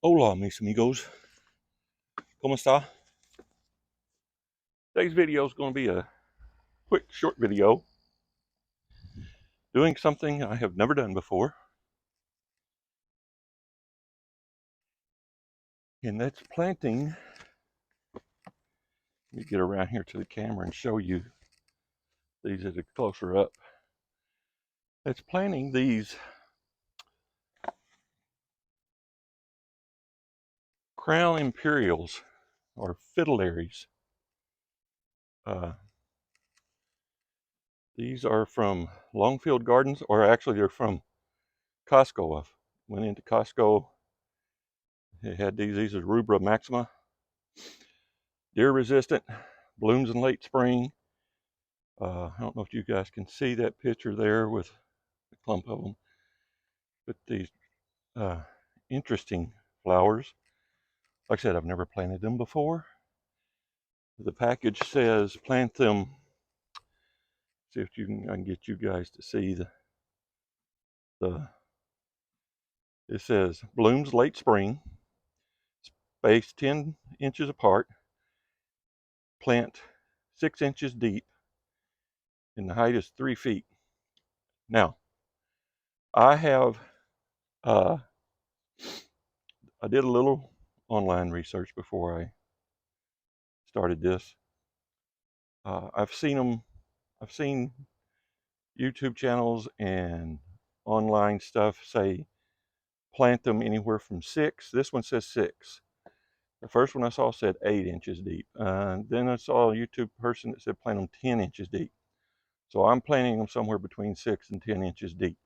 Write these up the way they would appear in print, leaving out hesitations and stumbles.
Hola, mis amigos. ¿Cómo está? Today's video is going to be a quick, short video doing something I have never done before. And that's planting. Let me get around here to the camera and show you these at a closer up. That's planting these crown Imperials or Fritillaries. These are from Longfield Gardens, or actually they're from Costco. I went into Costco. They had these. These are Rubra Maxima. Deer resistant, blooms in late spring. I don't know if you guys can see that picture there with a clump of them, but these interesting flowers. Like I said, I've never planted them before. The package says plant them. See if I can get you guys to see it says blooms late spring, spaced 10 inches apart, plant 6 inches deep, and the height is 3 feet. Now, I did a little online research before I started this. I've seen YouTube channels and online stuff say plant them anywhere from 6. This one says 6. The first one I saw said 8 inches deep. Then I saw a YouTube person that said plant them 10 inches deep. So I'm planting them somewhere between 6 and 10 inches deep.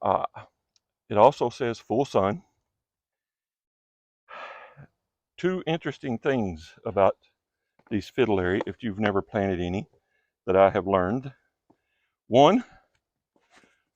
It also says full sun. Two interesting things about these Fritillaria, if you've never planted any, that I have learned. One,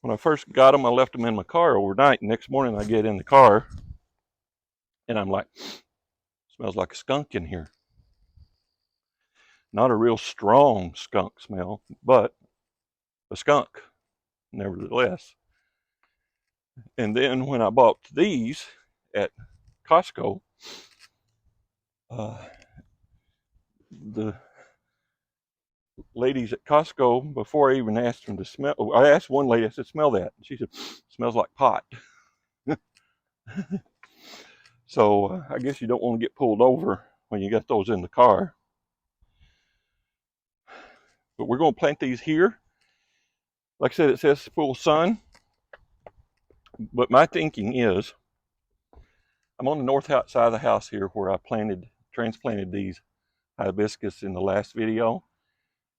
when I first got them, I left them in my car overnight. Next morning, I get in the car, and I'm like, smells like a skunk in here. Not a real strong skunk smell, but a skunk, nevertheless. And then when I bought these at Costco, the ladies at Costco, before I even asked them to smell, I asked one lady, I said, smell that. And she said, smells like pot. So I guess you don't want to get pulled over when you got those in the car. But we're going to plant these here. Like I said, it says full sun. But my thinking is, I'm on the north side of the house here where I transplanted these hibiscus in the last video.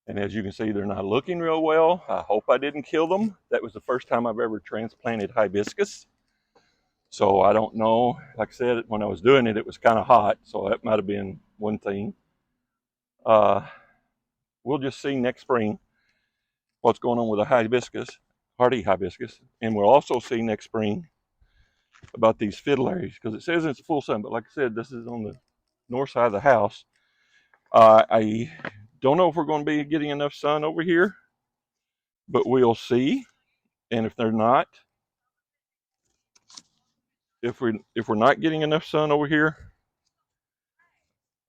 And as you can see, they're not looking real well. I hope I didn't kill them. That was the first time I've ever transplanted hibiscus. So I don't know. Like I said, when I was doing it, it was kind of hot. So that might have been one thing. We'll just see next spring what's going on with the hibiscus, hardy hibiscus. And we'll also see next spring about these Fritillaries, because it says it's full sun. But like I said, this is on the north side of the house. I don't know if we're going to be getting enough sun over here, but we'll see. And if they're not, if we're not getting enough sun over here,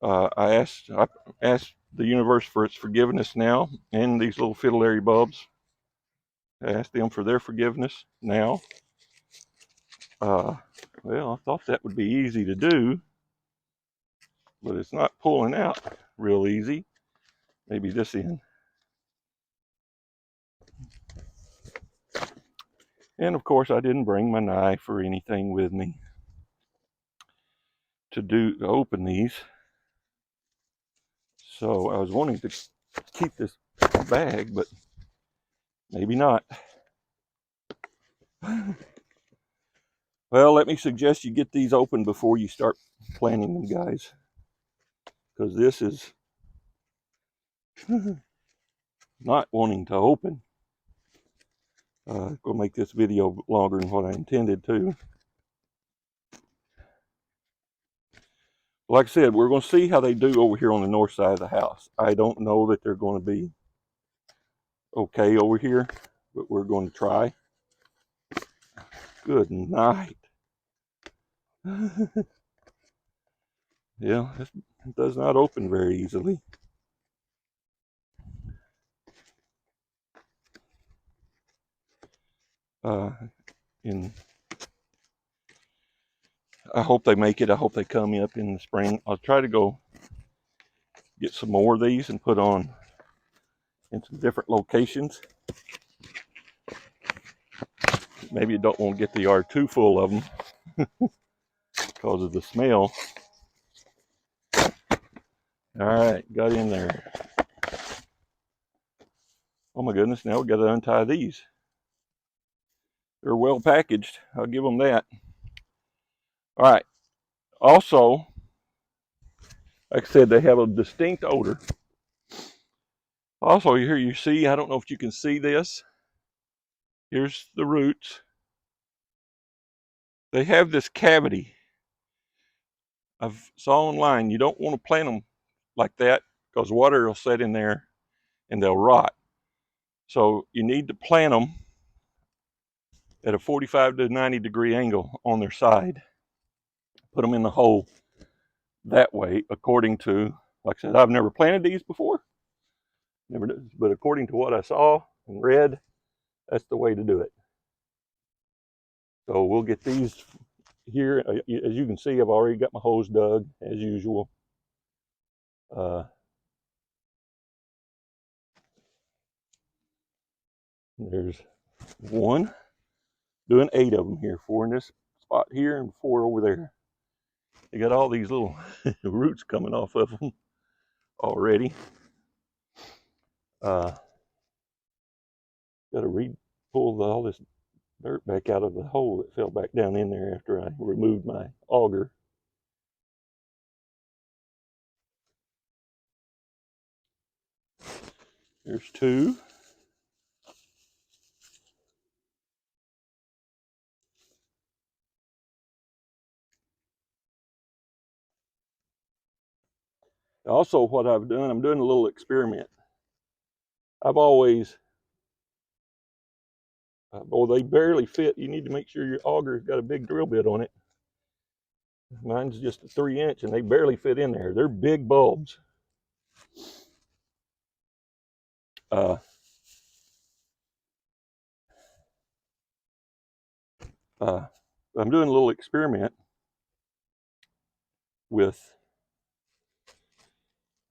I asked the universe for its forgiveness now, and these little Fritillaria bulbs. I asked them for their forgiveness now. Well, I thought that would be easy to do, but it's not pulling out real easy. Maybe this end. And of course, I didn't bring my knife or anything with me to open these. So I was wanting to keep this bag, but maybe not. Well, let me suggest you get these open before you start planting them, guys, because this is not wanting to open. Going to make this video longer than what I intended to. Like I said, we're going to see how they do over here on the north side of the house. I don't know that they're going to be okay over here, but we're going to try. Good night. Yeah, it does not open very easily. And I hope they make it. I hope they come up in the spring. I'll try to go get some more of these and put on in some different locations. Maybe you don't want to get the yard too full of them because of the smell. All right, got in there. Oh my goodness, now we got to untie these. They're well packaged. I'll give them that. All right. Also, like I said, they have a distinct odor. Also, here you see, I don't know if you can see this. Here's the roots. They have this cavity. I saw online, you don't want to plant them like that because water will set in there and they'll rot. So you need to plant them at a 45 to 90 degree angle on their side. Put them in the hole that way, according to, like I said, I've never planted these before. Never did, but according to what I saw and read, that's the way to do it. So we'll get these here. As you can see, I've already got my hose dug as usual. There's one, doing 8 of them here, 4 in this spot here and 4 over there. They got all these little roots coming off of them already. Got to pull all this dirt back out of the hole that fell back down in there after I removed my auger. There's 2. Also, what I've done, I'm doing a little experiment. I've always, well, they barely fit. You need to make sure your auger's got a big drill bit on it. Mine's just a 3-inch and they barely fit in there. They're big bulbs. I'm doing a little experiment with,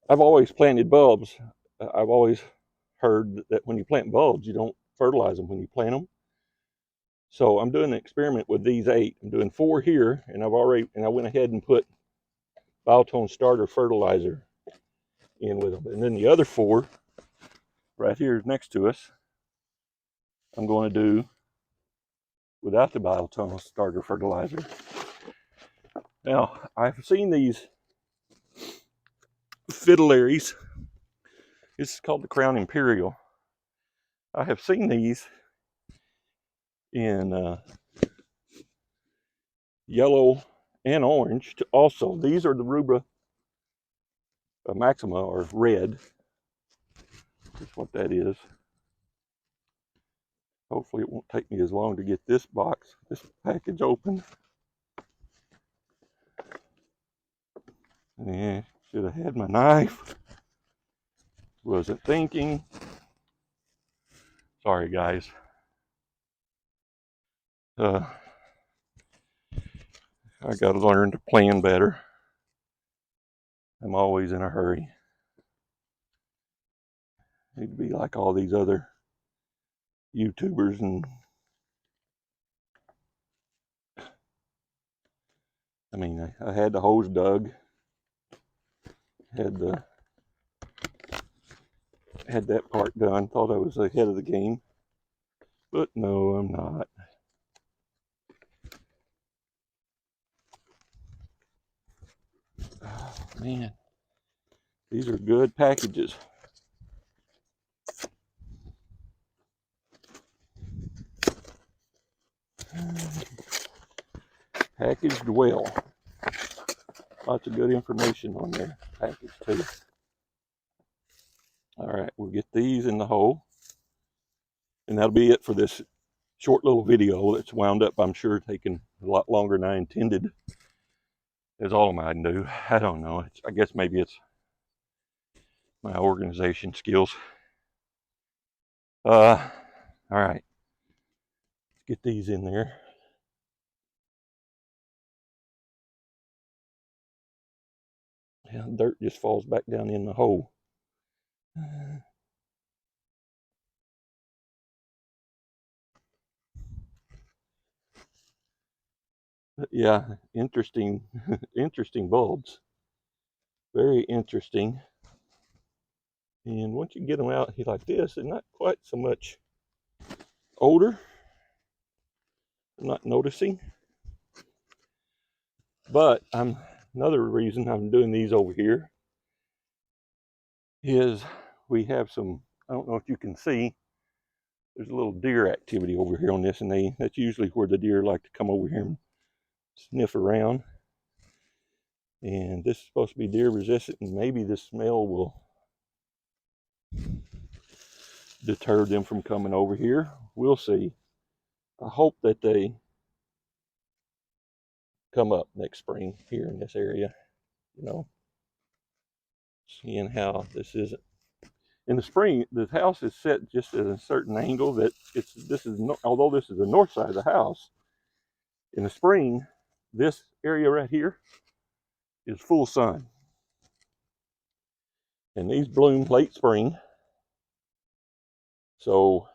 I've always planted bulbs. I've always heard that when you plant bulbs, you don't fertilize them when you plant them. So I'm doing an experiment with these 8. I'm doing 4 here, and I went ahead and put Biotone starter fertilizer in with them. And then the other 4, right here next to us, I'm going to do without the Biotone starter fertilizer. Now, I've seen these Fritillaries. This is called the Crown Imperial. I have seen these in yellow and orange also. These are the Rubra Maxima, or red. That's what that is. Hopefully it won't take me as long to get this package open. Yeah, should have had my knife. Wasn't thinking. Sorry, guys. I got to learn to plan better. I'm always in a hurry. Need to be like all these other YouTubers and I mean, I had the hose dug, had that part done, thought I was ahead of the game, but no, I'm not. Oh, man, these are good packages. Packaged well. Lots of good information on their package too. All right, we'll get these in the hole. And that'll be it for this short little video that's wound up, I'm sure, taking a lot longer than I intended. is all I can do. I don't know. I guess maybe it's my organization skills. All right, let's get these in there. Yeah, dirt just falls back down in the hole. Yeah, interesting, interesting bulbs. Very interesting. And once you get them out here like this, they're not quite so much older. I'm not noticing. But another reason I'm doing these over here is we have some, I don't know if you can see, there's a little deer activity over here on this, and that's usually where the deer like to come over here and sniff around. And this is supposed to be deer resistant, and maybe the smell will deter them from coming over here. We'll see. I hope that they come up next spring here in this area. You know, seeing how this is in the spring, the house is set just at a certain angle that although this is the north side of the house, in the spring, this area right here is full sun. And these bloom late spring. So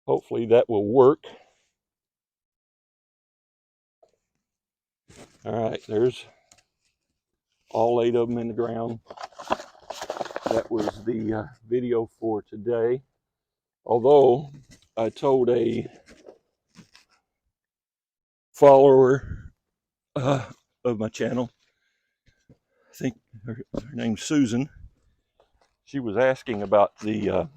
hopefully that will work. All right, there's all 8 of them in the ground. That was the video for today. Although I told a follower of my channel, I think her name's Susan, she was asking about the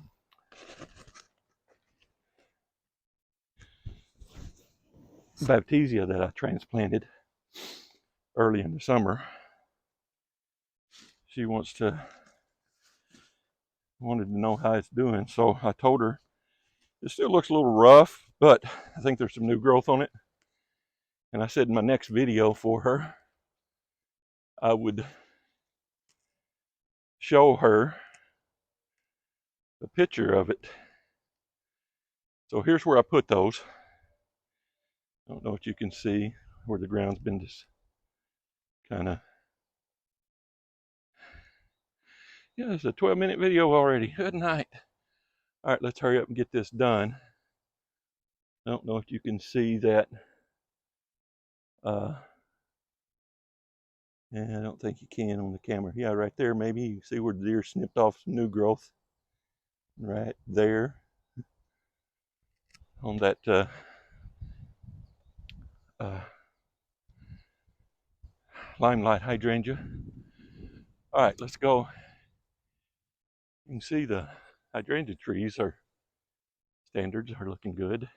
Baptisia that I transplanted early in the summer. She wanted to know how it's doing. So I told her it still looks a little rough, but I think there's some new growth on it. And I said in my next video for her, I would show her a picture of it. So here's where I put those. I don't know if you can see where the ground's been just kind of. Yeah, it's a 12-minute video already. Good night. All right, let's hurry up and get this done. I don't know if you can see that. And I don't think you can on the camera. Yeah, right there, maybe you can see where the deer snipped off some new growth. Right there on that limelight hydrangea. All right, let's go. You can see the hydrangea trees standards are looking good.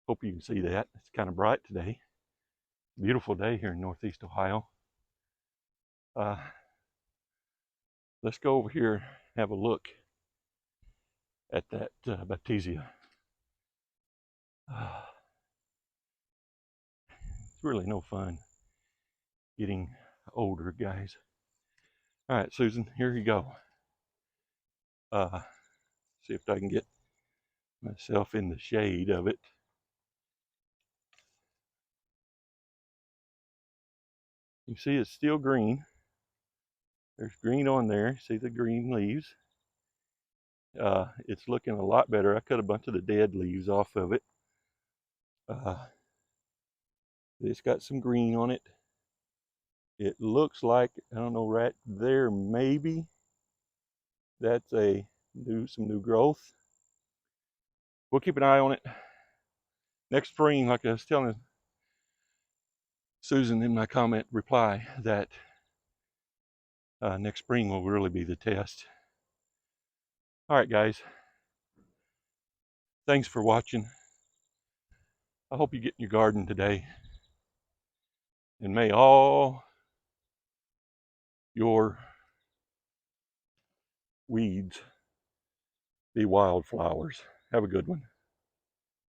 Hope you can see that. It's kind of bright today. Beautiful day here in Northeast Ohio. Let's go over here and have a look at that Baptisia. It's really no fun getting older, guys. All right, Susan, here you go. See if I can get myself in the shade of it. You see it's still green. There's green on there. See the green leaves? It's looking a lot better. I cut a bunch of the dead leaves off of it. It's got some green on it. It looks like, I don't know, right there maybe that's some new growth. We'll keep an eye on it. Next spring, like I was telling Susan in my comment reply, that next spring will really be the test. All right, guys. Thanks for watching. I hope you get in your garden today. And may all your weeds be wildflowers. Have a good one.